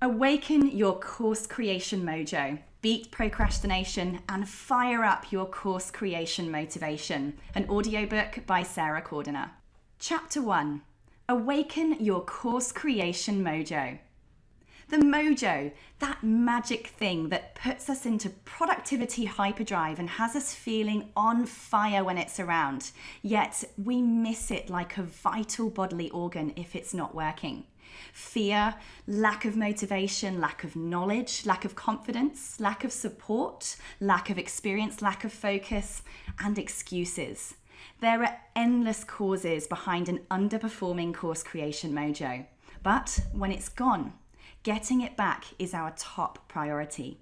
Awaken your course creation mojo. Beat procrastination and fire up your course creation motivation. An audiobook by Cordiner. Chapter 1. Awaken your course creation mojo. The mojo, that magic thing that puts us into productivity hyperdrive and has us feeling on fire when it's around, yet we miss it like a vital bodily organ if it's not working. Fear, lack of motivation, lack of knowledge, lack of confidence, lack of support, lack of experience, lack of focus, and excuses. There are endless causes behind an underperforming course creation mojo. But when it's gone, getting it back is our top priority.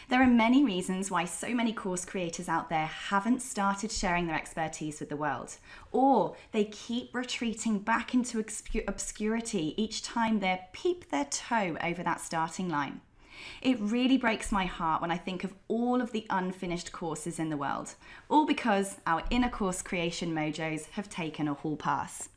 There are many reasons why so many course creators out there haven't started sharing their expertise with the world, or they keep retreating back into obscurity each time they peep their toe over that starting line. It really breaks my heart when I think of all of the unfinished courses in the world, all because our inner course creation mojos have taken a hall pass.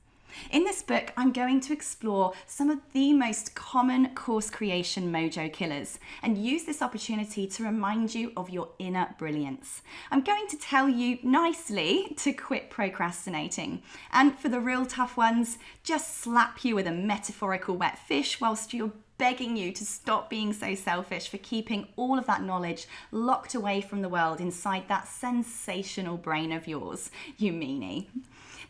In this book, I'm going to explore some of the most common course creation mojo killers and use this opportunity to remind you of your inner brilliance. I'm going to tell you nicely to quit procrastinating, and for the real tough ones, just slap you with a metaphorical wet fish whilst you're begging you to stop being so selfish for keeping all of that knowledge locked away from the world inside that sensational brain of yours, you meanie.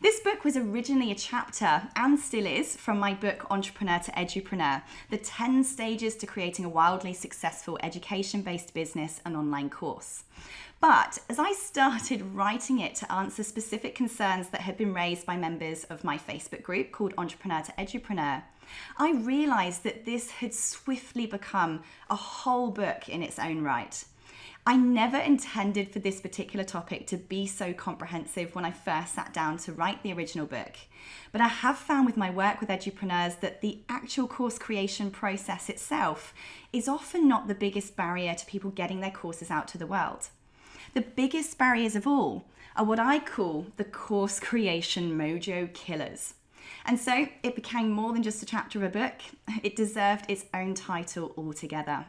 This book was originally a chapter, and still is, from my book Entrepreneur to EDUpreneur, the 10 stages to creating a wildly successful education-based business and online course. But as I started writing it to answer specific concerns that had been raised by members of my Facebook group called Entrepreneur to EDUpreneur, I realized that this had swiftly become a whole book in its own right. I never intended for this particular topic to be so comprehensive when I first sat down to write the original book, but I have found with my work with edupreneurs that the actual course creation process itself is often not the biggest barrier to people getting their courses out to the world. The biggest barriers of all are what I call the course creation mojo killers. And so it became more than just a chapter of a book. It deserved its own title altogether.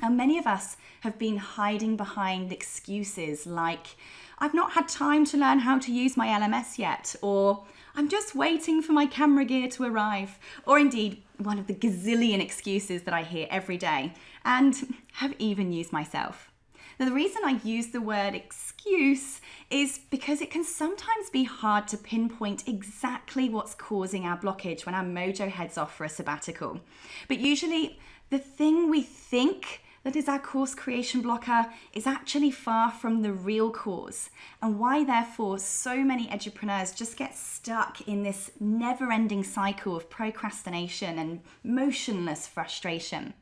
And many of us have been hiding behind excuses like, I've not had time to learn how to use my LMS yet, or I'm just waiting for my camera gear to arrive, or indeed one of the gazillion excuses that I hear every day and have even used myself. Now, the reason I use the word excuse is because it can sometimes be hard to pinpoint exactly what's causing our blockage when our mojo heads off for a sabbatical. But usually the thing we think that is our course creation blocker is actually far from the real cause, and why therefore so many edupreneurs just get stuck in this never-ending cycle of procrastination and motionless frustration.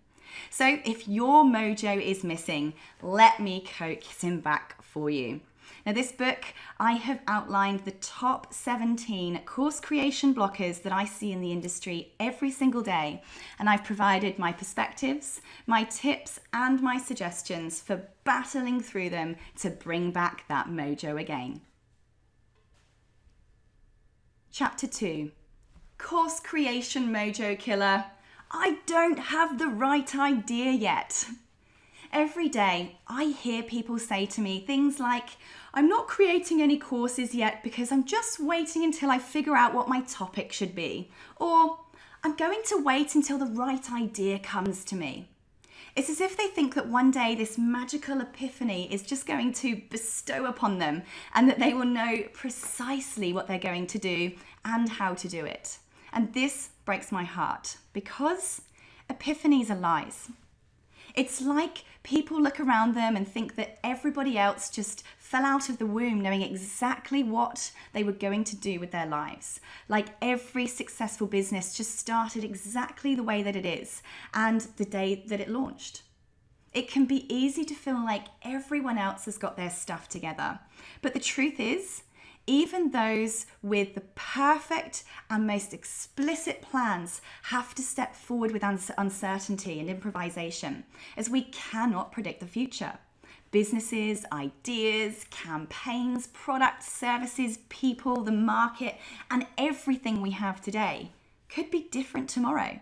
So if your mojo is missing, let me coax him back for you. Now, this book, I have outlined the top 17 course creation blockers that I see in the industry every single day, and I've provided my perspectives, my tips, and my suggestions for battling through them to bring back that mojo again. Chapter 2. Course creation mojo killer. I don't have the right idea yet. Every day, I hear people say to me things like, I'm not creating any courses yet because I'm just waiting until I figure out what my topic should be. Or, I'm going to wait until the right idea comes to me. It's as if they think that one day this magical epiphany is just going to bestow upon them and that they will know precisely what they're going to do and how to do it. And this breaks my heart because epiphanies are lies. It's like people look around them and think that everybody else just fell out of the womb knowing exactly what they were going to do with their lives. Like every successful business just started exactly the way that it is and the day that it launched. It can be easy to feel like everyone else has got their stuff together. But the truth is, even those with the perfect and most explicit plans have to step forward with uncertainty and improvisation, as we cannot predict the future. Businesses, ideas, campaigns, products, services, people, the market, and everything we have today could be different tomorrow.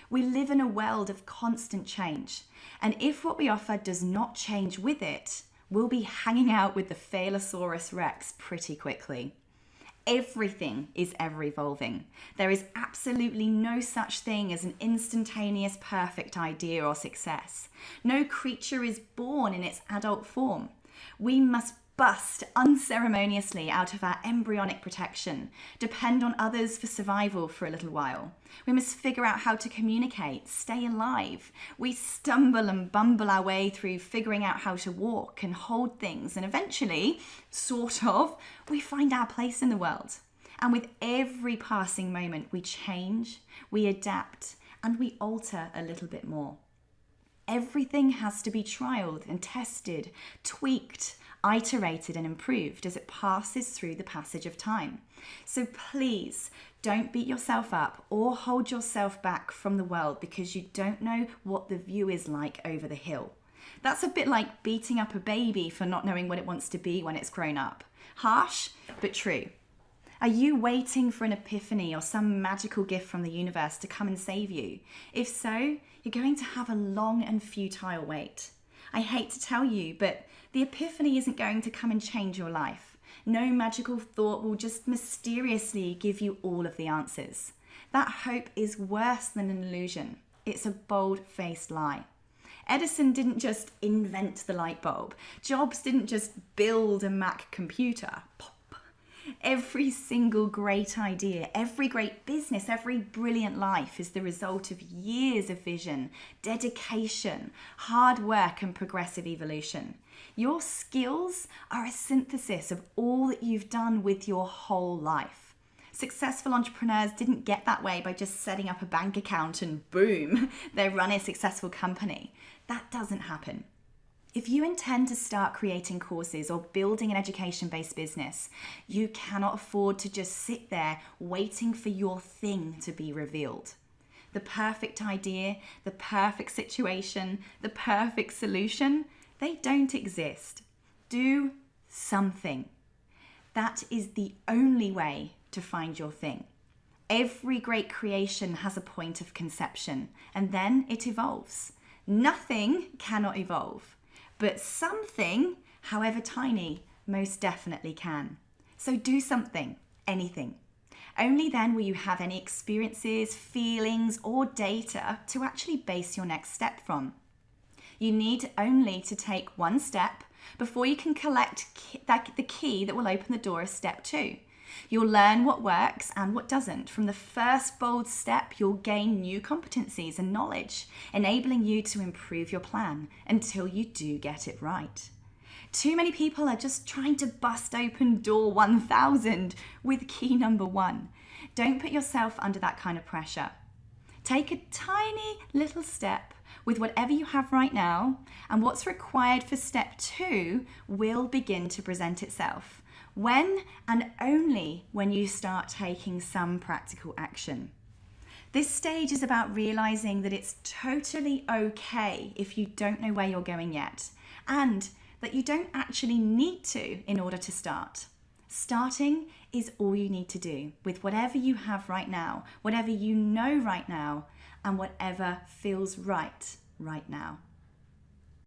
We live in a world of constant change, and if what we offer does not change with it, we'll be hanging out with the Phalosaurus Rex pretty quickly. Everything is ever evolving. There is absolutely no such thing as an instantaneous perfect idea or success. No creature is born in its adult form. We must bust unceremoniously out of our embryonic protection, depend on others for survival for a little while. We must figure out how to communicate, stay alive. We stumble and bumble our way through figuring out how to walk and hold things, and eventually, we find our place in the world. And with every passing moment, we change, we adapt, and we alter a little bit more. Everything has to be trialed and tested, tweaked, iterated and improved as it passes through the passage of time. So please don't beat yourself up or hold yourself back from the world because you don't know what the view is like over the hill. That's a bit like beating up a baby for not knowing what it wants to be when it's grown up. Harsh, but true. Are you waiting for an epiphany or some magical gift from the universe to come and save you? If so, you're going to have a long and futile wait. I hate to tell you, but the epiphany isn't going to come and change your life. No magical thought will just mysteriously give you all of the answers. That hope is worse than an illusion. It's a bold-faced lie. Edison didn't just invent the light bulb. Jobs didn't just build a Mac computer. Pop. Every single great idea, every great business, every brilliant life is the result of years of vision, dedication, hard work, and progressive evolution. Your skills are a synthesis of all that you've done with your whole life. Successful entrepreneurs didn't get that way by just setting up a bank account and boom, they run a successful company. That doesn't happen. If you intend to start creating courses or building an education-based business, you cannot afford to just sit there waiting for your thing to be revealed. The perfect idea, the perfect situation, the perfect solution, they don't exist. Do something. That is the only way to find your thing. Every great creation has a point of conception, and then it evolves. Nothing cannot evolve. But something, however tiny, most definitely can. So do something, anything. Only then will you have any experiences, feelings, or data to actually base your next step from. You need only to take one step before you can collect the key that will open the door of step 2. You'll learn what works and what doesn't. From the first bold step, you'll gain new competencies and knowledge, enabling you to improve your plan until you do get it right. Too many people are just trying to bust open door 1000 with key number 1. Don't put yourself under that kind of pressure. Take a tiny little step with whatever you have right now, and what's required for step 2 will begin to present itself. When and only when you start taking some practical action. This stage is about realizing that it's totally okay if you don't know where you're going yet, and that you don't actually need to in order to start. Starting is all you need to do with whatever you have right now, whatever you know right now, and whatever feels right now.